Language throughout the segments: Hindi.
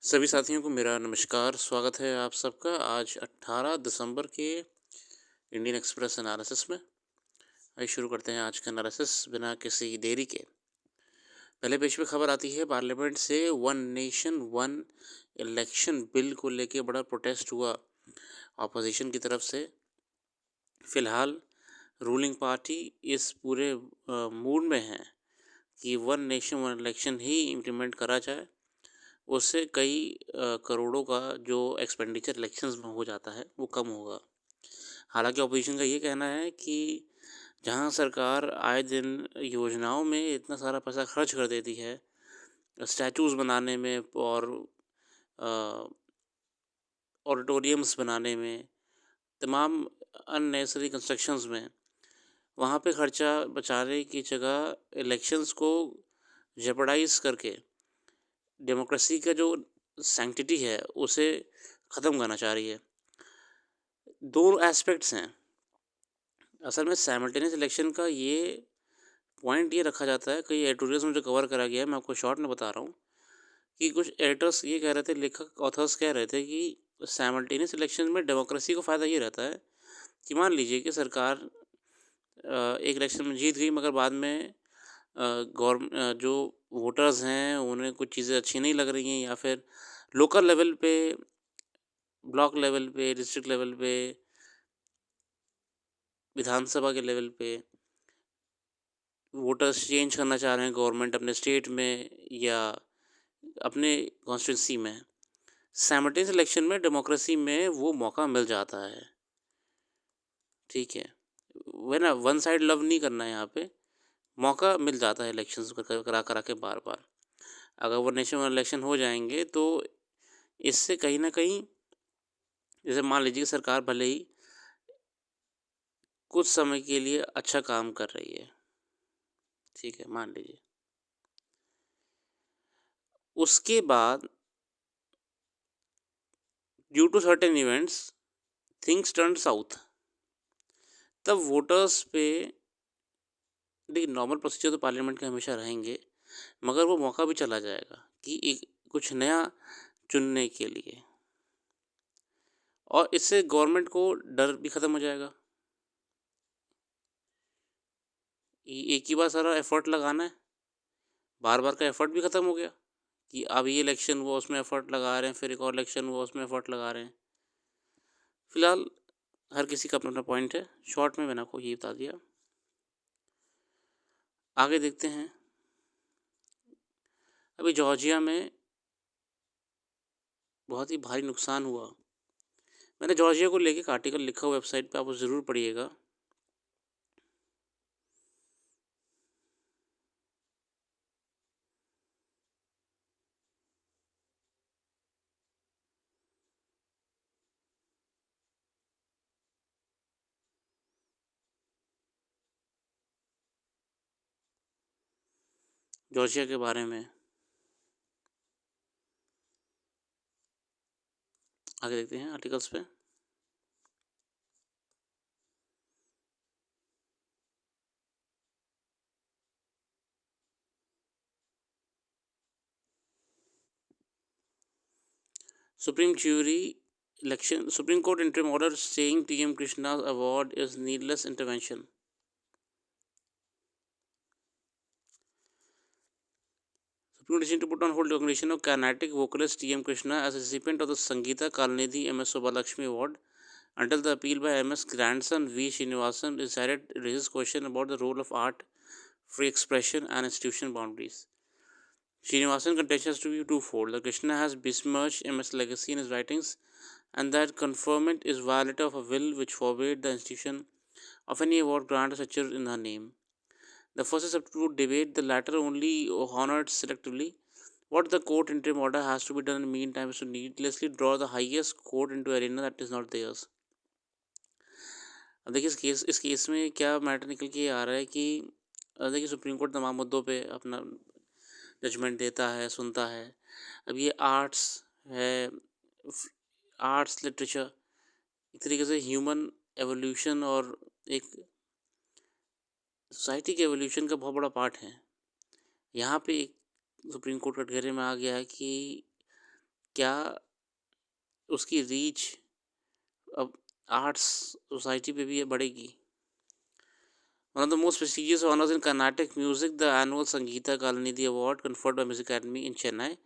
सभी साथियों को मेरा नमस्कार, स्वागत है आप सबका आज 18 दिसंबर के इंडियन एक्सप्रेस एनालिसिस में। आइए शुरू करते हैं आज का एनालिसिस बिना किसी देरी के। पहले पेज पे खबर आती है पार्लियामेंट से one nation one election bill को लेके बड़ा प्रोटेस्ट हुआ ऑपोजिशन की तरफ से। फिलहाल रूलिंग पार्टी इस पूरे मूड में है कि वन नेशन वन इलेक्शन ही इम्प्लीमेंट करा जाए। उससे कई करोड़ों का जो एक्सपेंडिचर इलेक्शंस में हो जाता है वो कम होगा। हालांकि ऑपोजिशन का ये कहना है कि जहां सरकार आए दिन योजनाओं में इतना सारा पैसा खर्च कर देती है, स्टैचूज़ बनाने में और ऑडिटोरियम्स बनाने में, तमाम अननेसेसरी कंस्ट्रक्शंस में, वहाँ पे खर्चा बचाने की जगह इलेक्शंस को जेपरडाइज करके डेमोक्रेसी का जो सैंक्टिटी है उसे ख़त्म करना चाह रही है। दो एस्पेक्ट्स हैं असल में साइमल्टेनियस इलेक्शन का। ये पॉइंट ये रखा जाता है, कई एडिटोरियल्स में जो कवर करा गया है, मैं आपको शॉर्ट में बता रहा हूँ कि कुछ एडिटर्स ये कह रहे थे, लेखक ऑथर्स कह रहे थे कि साइमल्टेनियस इलेक्शन में डेमोक्रेसी को फ़ायदा ये रहता है कि मान लीजिए कि सरकार एक इलेक्शन में जीत गई, मगर बाद में जो वोटर्स हैं उन्हें कुछ चीज़ें अच्छी नहीं लग रही हैं, या फिर लोकल लेवल पे, ब्लॉक लेवल पे, डिस्ट्रिक्ट लेवल पे, विधानसभा के लेवल पे वोटर्स चेंज करना चाह रहे हैं गवर्नमेंट अपने स्टेट में या अपने कॉन्स्टिट्यूंसी में। साइमल्टेनियस इलेक्शन में डेमोक्रेसी में वो मौका मिल जाता है। ठीक है, वह ना वन साइड लव नहीं करना है, यहाँ पे मौका मिल जाता है इलेक्शंस करा करा के बार बार। अगर वो नेशनल इलेक्शन हो जाएंगे तो इससे कहीं ना कहीं, जैसे मान लीजिए कि सरकार भले ही कुछ समय के लिए अच्छा काम कर रही है, ठीक है, मान लीजिए, उसके बाद due to certain events things turn south, तब वोटर्स पे, देखिए नॉर्मल प्रोसीजर तो पार्लियामेंट के हमेशा रहेंगे, मगर वो मौका भी चला जाएगा कि एक कुछ नया चुनने के लिए, और इससे गवर्नमेंट को डर भी ख़त्म हो जाएगा। एक ही बार सारा एफर्ट लगाना है, बार बार का एफर्ट भी ख़त्म हो गया कि अब ये इलेक्शन हुआ उसमें एफर्ट लगा रहे हैं, फिर एक और इलेक्शन हुआ उसमें एफर्ट लगा रहे हैं। फिलहाल हर किसी का अपना अपना पॉइंट है, शॉर्ट में मैंने आपको ये बता दिया। आगे देखते हैं। अभी जॉर्जिया में बहुत ही भारी नुकसान हुआ। मैंने जॉर्जिया को लेके एक आर्टिकल लिखा हुआ वेबसाइट पे, आप उसे ज़रूर पढ़िएगा। जॉर्जिया के बारे में आगे देखते हैं आर्टिकल्स पे। Supreme jury election, supreme court interim order saying TM Krishna's award is needless intervention. Supreme decision to put on hold recognition of Carnatic vocalist T.M. Krishna as a recipient of the Sangeeta Kalanidhi M.S. Subbulakshmi Award until the appeal by M.S. grandson V. Srinivasan decided raises question about the role of art, free expression, and institutional boundaries. Srinivasan's contention has to be twofold: that Krishna has besmirched M.S. legacy in his writings, and that conferment is violative of a will which forbade the institution of any award grant or suture in her name. The first is up to debate, the latter only honored selectively. What the court interim order has to be done in the meantime is to needlessly draw the highest court into arena that is not theirs. अब देखिए इस केस में क्या मैटर निकल के आ रहा है कि देखिए सुप्रीम कोर्ट तमाम मुद्दों पे अपना जजमेंट देता है, सुनता है। अब ये आर्ट्स है, आर्ट्स लिटरेचर एक तरीके से ह्यूमन एवोल्यूशन और एक सोसाइटी के एवोल्यूशन का बहुत बड़ा पार्ट है। यहाँ पे एक सुप्रीम कोर्ट कटघरे में आ गया है कि क्या उसकी रीच अब आर्ट्स सोसाइटी पे भी बढ़ेगी? One of the most prestigious honors in Carnatic music, the annual Sangeeta Kalanidhi Award conferred by Music Academy in Chennai,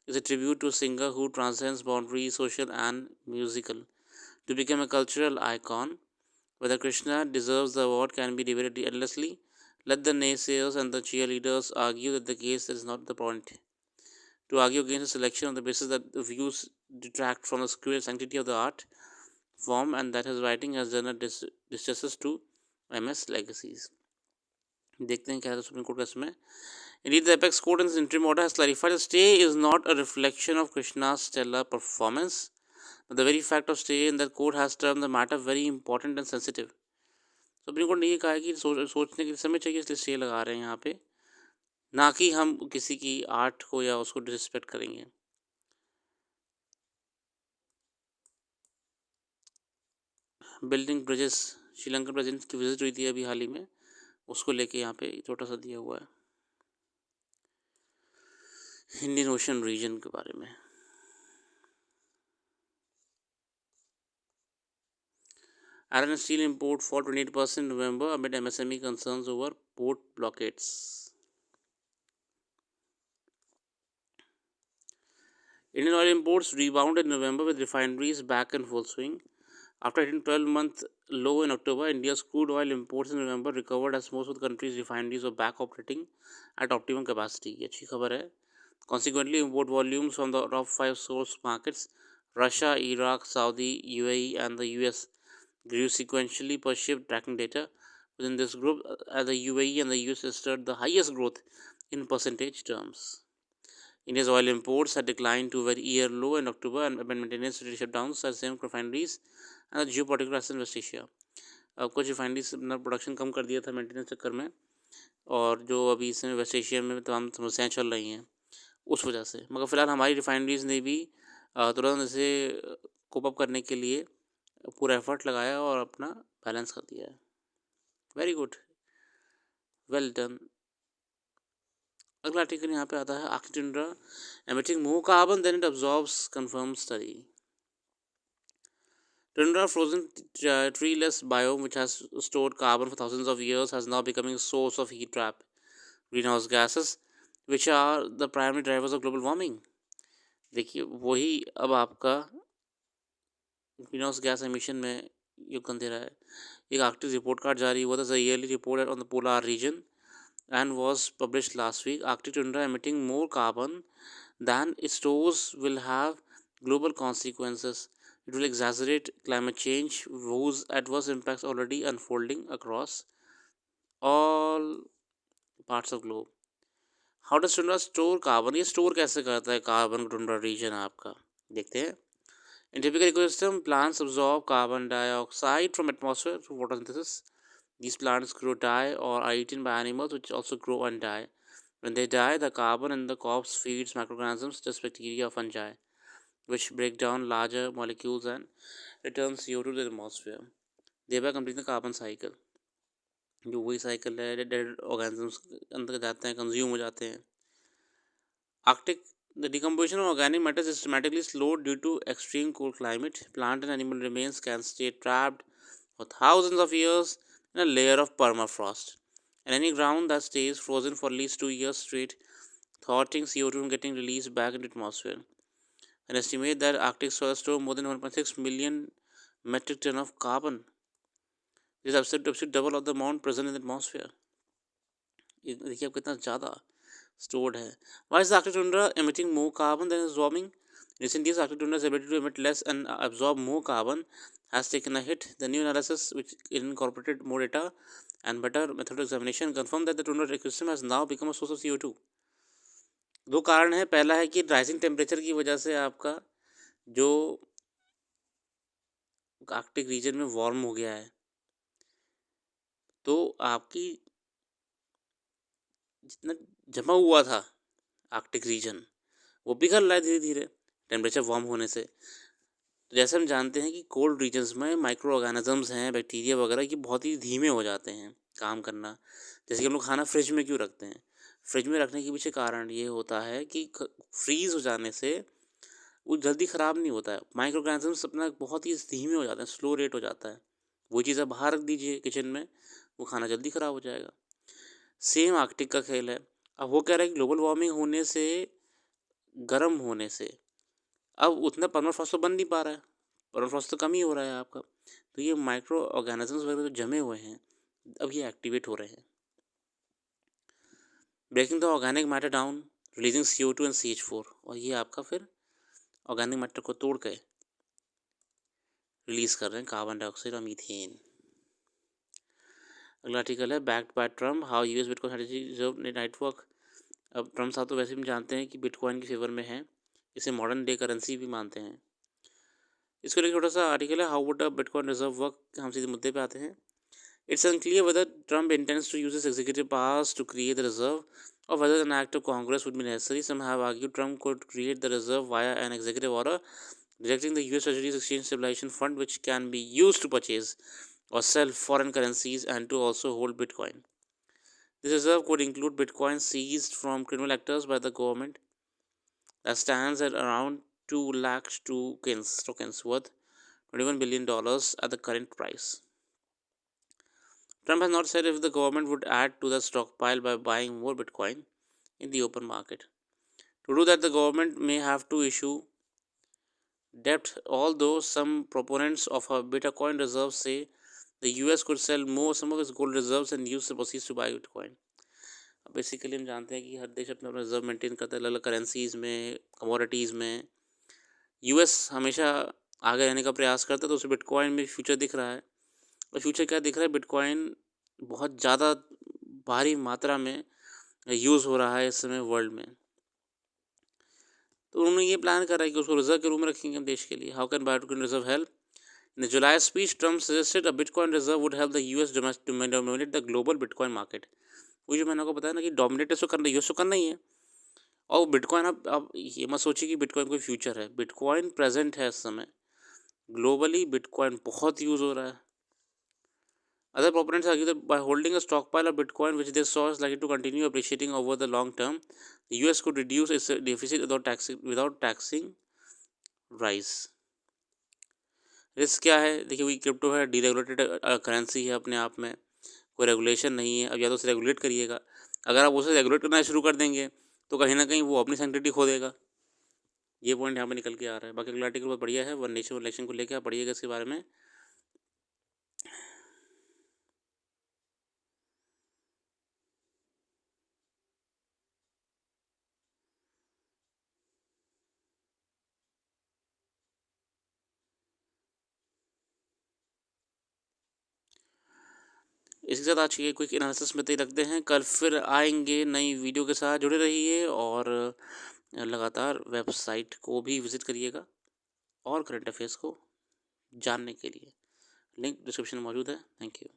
is a tribute to a singer who transcends boundaries, social and musical, to become a cultural icon. Whether Krishna deserves the award can be debated endlessly. Let the naysayers and the cheerleaders argue that the case is not the point. To argue against a selection on the basis that the views detract from the sacred sanctity of the art form and that his writing has done a disjustice to MS legacies. देखते हैं क्या है सुप्रीम कोर्ट का इसमें. Indeed, the apex court in its interim order has clarified that stay is not a reflection of Krishna's stellar performance, but the very fact of stay in that court has termed the matter very important and sensitive. Supreme court ने ये कहा है कि सोचने के लिए समय चाहिए, इसलिए स्टे लगा रहे हैं यहाँ पे, ना कि हम किसी की आर्ट को या उसको डिसरिस्पेक्ट करेंगे. बिल्डिंग ब्रिजेस, श्रीलंकन प्रेसिडेंट की विजिट हुई थी अभी हाल ही में, उसको लेके यहाँ पे छोटा सा दिया हुआ है इंडियन ओशन रीजन के बारे में. Iron and steel import fall 28% in November amid MSME concerns over port blockades. Indian oil imports rebounded in November with refineries back in full swing. After hitting 12-month low in October, India's crude oil imports in November recovered as most of the country's refineries were back operating at optimum capacity. ये अच्छी खबर है. Consequently, import volumes from the top 5 source markets, Russia, Iraq, Saudi, UAE and the US, grew sequentially per ship tracking data. Within this group, the UAE and the US registered the highest growth in percentage terms. India's oil imports had declined to a very year low in October and maintenance shutdowns at same refineries and the geopolitical crisis in West Asia. कुछ रिफाइनरीज अपना प्रोडक्शन कम कर दिया था मेंटेनेंस चक्कर में, और जो अभी इसमें वेस्ट एशिया में तमाम समस्याएं चल रही हैं उस वजह से. मगर फ़िलहाल हमारी रिफाइनरीज ने भी तुरंत इसे कोप अप करने के लिए पूरा एफर्ट लगाया और अपना बैलेंस कर दिया है. Very good, well done. अगला आर्टिकल यहाँ पे आता है, Arctic tundra emitting more carbon than it absorbs, confirms study. Tundra, frozen treeless biome which has stored carbon for thousands of years, has now becoming a source of heat trap greenhouse gases which are the primary drivers of global warming. देखिए वही अब आपका ग्रीन हाउस गैस एमिशन में योगदान दे रहा है. एक आर्कटिक रिपोर्ट कार्ड जारी हुआ था, yearly report on the polar region, and was published last week. Arctic tundra emitting more carbon than it stores will have global consequences. It will exacerbate climate change, whose adverse impacts already unfolding across all parts of globe. How does tundra store carbon? ये स्टोर कैसे करता है कार्बन टुंड्रा रीजन आपका, देखते हैं. In typical ecosystem, plants absorb carbon dioxide from atmosphere through photosynthesis. These plants grow, die, or are eaten by animals which also grow and die. When they die, the carbon in the corpse feeds microorganisms such as bacteria or fungi, which break down larger molecules and return CO2 to the atmosphere, thereby completing the carbon cycle. जो वही साइकिल है, डेड ऑर्गेनिजम्स अंदर जाते हैं, कंज्यूम हो जाते हैं. Arctic, the decomposition of organic matter is systematically slowed due to extreme cold climate. Plant and animal remains can stay trapped for thousands of years in a layer of permafrost. And any ground that stays frozen for at least 2 years straight, thwarting CO2 from getting released back into the atmosphere. An estimate that Arctic soil stores more than 1.6 million metric ton of carbon. This is absolutely double of the amount present in the atmosphere. देखिए अब कितना ज़्यादा stored है. Why is the Arctic tundra emitting more carbon than is warming? In recent years, Arctic tundra's ability to emit less and absorb more carbon has taken a hit. The new analysis, which incorporated more data and better method of examination, confirmed that the tundra ecosystem has now become a source of CO2. दो कारण है. पहला है कि राइजिंग टेम्परेचर की वजह से आपका जो आर्कटिक रीजन में वार्म हो गया है, तो आपकी जितना जमा हुआ था आर्कटिक रीजन वो पिघल रहा है धीरे धीरे टेम्परेचर वार्म होने से. तो जैसे हम जानते हैं कि कोल्ड रीजन्स में माइक्रो ऑर्गेनिजम्स हैं, बैक्टीरिया वगैरह, ये बहुत ही धीमे हो जाते हैं काम करना. जैसे कि हम लोग खाना फ्रिज में क्यों रखते हैं, फ्रिज में रखने के पीछे कारण ये होता है कि फ्रीज़ हो जाने से वो जल्दी ख़राब नहीं होता है। माइक्रो ऑर्गेनिज़म्स अपना बहुत ही धीमे हो जाते हैं, स्लो रेट हो जाता है। वो चीज़ आप बाहर रख दीजिए किचन में, वो खाना जल्दी ख़राब हो जाएगा। सेम आर्कटिक का खेल है। अब वो कह रहा है कि ग्लोबल वार्मिंग होने से, गर्म होने से अब उतना परमाफ्रॉस्ट तो बन नहीं पा रहा है, परमाफ्रॉस्ट तो कम ही हो रहा है आपका। तो ये माइक्रो ऑर्गेनिजम्स वगैरह जो जमे हुए हैं, अब ये एक्टिवेट हो रहे हैं, breaking the organic matter down, releasing CO2 and CH4, और ये आपका फिर ऑर्गेनिक मैटर को तोड़ के रिलीज कर रहे हैं कार्बन डाइऑक्साइड और मीथेन। अगला आर्टिकल है backed by Trump, how US bitcoin strategy reserve network. अब ट्रम्प साहब तो वैसे भी जानते हैं कि बिटकॉइन के फेवर में हैं, इसे मॉडर्न डे करेंसी भी मानते हैं। इसको लेकर छोटा सा आर्टिकल है, how would a bitcoin reserve work. हम सीधे मुद्दे पे आते हैं। It's unclear whether Trump intends to use his executive powers to create the reserve or whether an act of Congress would be necessary. Some have argued Trump could create the reserve via an executive order directing the US Treasury's Exchange Stabilization Fund, which can be used to purchase or sell foreign currencies and to also hold Bitcoin. This reserve could include Bitcoin seized from criminal actors by the government that stands at around 2 lakh tokens worth $21 billion at the current price. Trump has not said if the government would add to the stockpile by buying more Bitcoin in the open market. To do that, the government may have to issue debt, although some proponents of a Bitcoin reserve say the US could sell some of its gold reserves and use the proceeds to buy Bitcoin. Basically हम जानते हैं कि हर देश अपना रिजर्व मेंटेन करता है अलग अलग करेंसीज में, कमोडिटीज़ में। US हमेशा आगे रहने का प्रयास करता है, तो उसे बिटकॉइन में फ्यूचर दिख रहा है। और फ्यूचर क्या दिख रहा है, बिटकॉइन बहुत ज़्यादा भारी मात्रा में यूज़ हो रहा है इस समय वर्ल्ड में। तो उन्होंने ये प्लान करा है कि उसको रिजर्व के रूप में रखेंगे हम देश के लिए। How can bitcoin reserve help? In the July speech Trump suggested a bitcoin reserve would help the US dominate the global bitcoin market. वो जो मैंने आपको बताया ना कि डोमिनेट इसको करना, यूएस को करना ही है। और बिटकॉइन, अब ये मत सोचिए कि बिटकॉइन कोई फ्यूचर है, बिटकॉइन प्रेजेंट है इस समय। ग्लोबली बिटकॉइन बहुत यूज़ हो रहा है। Other proponents argue that by holding a stockpile of Bitcoin, which they saw is likely to continue appreciating over the long term, the US could reduce its deficit without taxing rise. Risk क्या है? देखिए, वही क्रिप्टो है, डीरेगुलेटेड करेंसी है अपने आप में, कोई रेगुलेशन नहीं है। अब या तो उसे रेगुलेट करिएगा, अगर आप उसे रेगुलेट करना शुरू कर देंगे तो कहीं ना कहीं वो अपनी सेंटिटी खो देगा। ये पॉइंट यहाँ पे निकल के आ रहा है। बाकी अगला आर्टिकल बहुत बढ़िया है, वन नेशन इलेक्शन को लेकर आप पढ़िएगा इसके बारे में। इसके साथ आज के क्विक एनालिसिस में तय रखते हैं। कल फिर आएंगे नई वीडियो के साथ, जुड़े रहिए और लगातार वेबसाइट को भी विज़िट करिएगा और करंट अफेयर्स को जानने के लिए। लिंक डिस्क्रिप्शन में मौजूद है। Thank you.